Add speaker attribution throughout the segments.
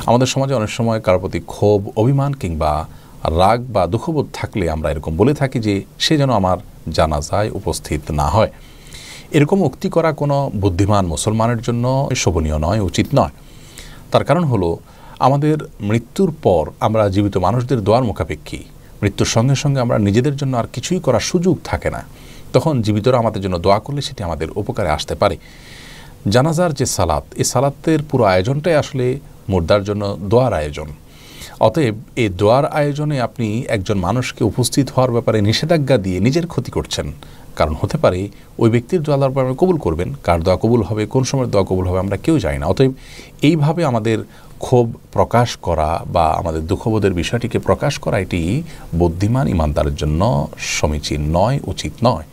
Speaker 1: আমাদের সমাজে অনেক সময় কারোর প্রতি ক্ষোভ, অভিমান কিংবা রাগ বা দুঃখবোধ থাকলে আমরা এরকম বলে থাকি যে সে যেন আমার জানাজায় উপস্থিত না হয়। এরকম উক্তি করা কোনো বুদ্ধিমান মুসলমানের জন্য শোভনীয় নয়, উচিত নয়। তার কারণ হলো, আমাদের মৃত্যুর পর আমরা জীবিত মানুষদের দোয়ার মুখাপেক্ষী। মৃত্যুর সঙ্গে সঙ্গে আমরা নিজেদের জন্য আর কিছুই করার সুযোগ থাকে না। তখন জীবিতরা আমাদের জন্য দোয়া করলে সেটি আমাদের উপকারে আসতে পারে। জানাজার যে সালাত, এই সালাতের পুরো আয়োজনটাই আসলে মুর্দার জন্য দোয়ার আয়োজন। অতএব এই দোয়ার আয়োজনে আপনি একজন মানুষকে উপস্থিত হওয়ার ব্যাপারে নিষেধাজ্ঞা দিয়ে নিজের ক্ষতি করছেন। কারণ হতে পারে ওই ব্যক্তির দোয়া আল্লাহর পাক কবুল করবেন, কার দোয়া কবুল হবে, কোন সময় দোয়া কবুল হবে আমরা কেউ জানি না। অতএব এইভাবে আমাদের ক্ষোভ প্রকাশ করা বা আমাদের দুঃখবোধের বিষয়টিকে প্রকাশ করা, এটি বুদ্ধিমান ইমানদারের জন্য সমীচীন নয়, উচিত নয়।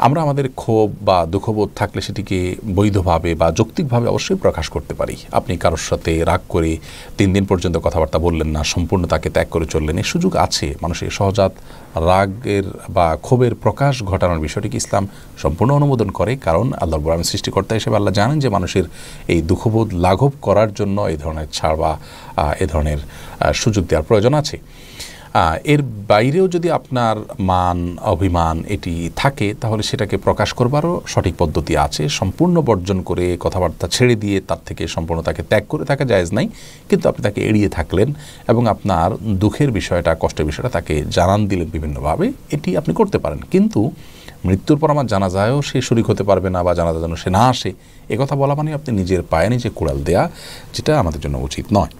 Speaker 1: আমরা আমাদের ক্ষোভ বা দুঃখবোধ থাকলে সেটিকে বৈধভাবে বা যৌক্তিকভাবে অবশ্যই প্রকাশ করতে পারি। আপনি কারোর সাথে রাগ করে 3 দিন পর্যন্ত কথাবার্তা বললেন না, সম্পূর্ণ তাকে ত্যাগ করে চললেন, এই সুযোগ আছে। মানুষের সহজাত রাগের বা ক্ষোভের প্রকাশ ঘটানোর বিষয়টিকে ইসলাম সম্পূর্ণ অনুমোদন করে। কারণ আল্লাহ রাব্বুল আলামিন সৃষ্টিকর্তা হিসেবে আল্লাহ জানেন যে মানুষের এই দুঃখবোধ লাঘব করার জন্য এই ধরনের ছাড় বা এ ধরনের সুযোগ দেওয়ার প্রয়োজন আছে। এর বাইরেও যদি আপনার মান, অভিমান এটি থাকে, তাহলে সেটাকে প্রকাশ করবারও সঠিক পদ্ধতি আছে। সম্পূর্ণ বর্জন করে কথাবার্তা ছেড়ে দিয়ে তার থেকে সম্পূর্ণ তাকে ত্যাগ করে থাকা জায়েজ নাই, কিন্তু আপনি তাকে এড়িয়ে থাকলেন এবং আপনার দুঃখের বিষয়টা, কষ্টের বিষয়টা তাকে জানান দিলেন বিভিন্নভাবে, এটি আপনি করতে পারেন। কিন্তু মৃত্যুর পর আমার জানাজায়ও সে শরীক হতে পারবে না বা জানাজা যেন সে না আসে, একথা বলা মানে আপনি নিজের পায়ে নিজে কুড়াল দেয়া, যেটা আমাদের জন্য উচিত নয়।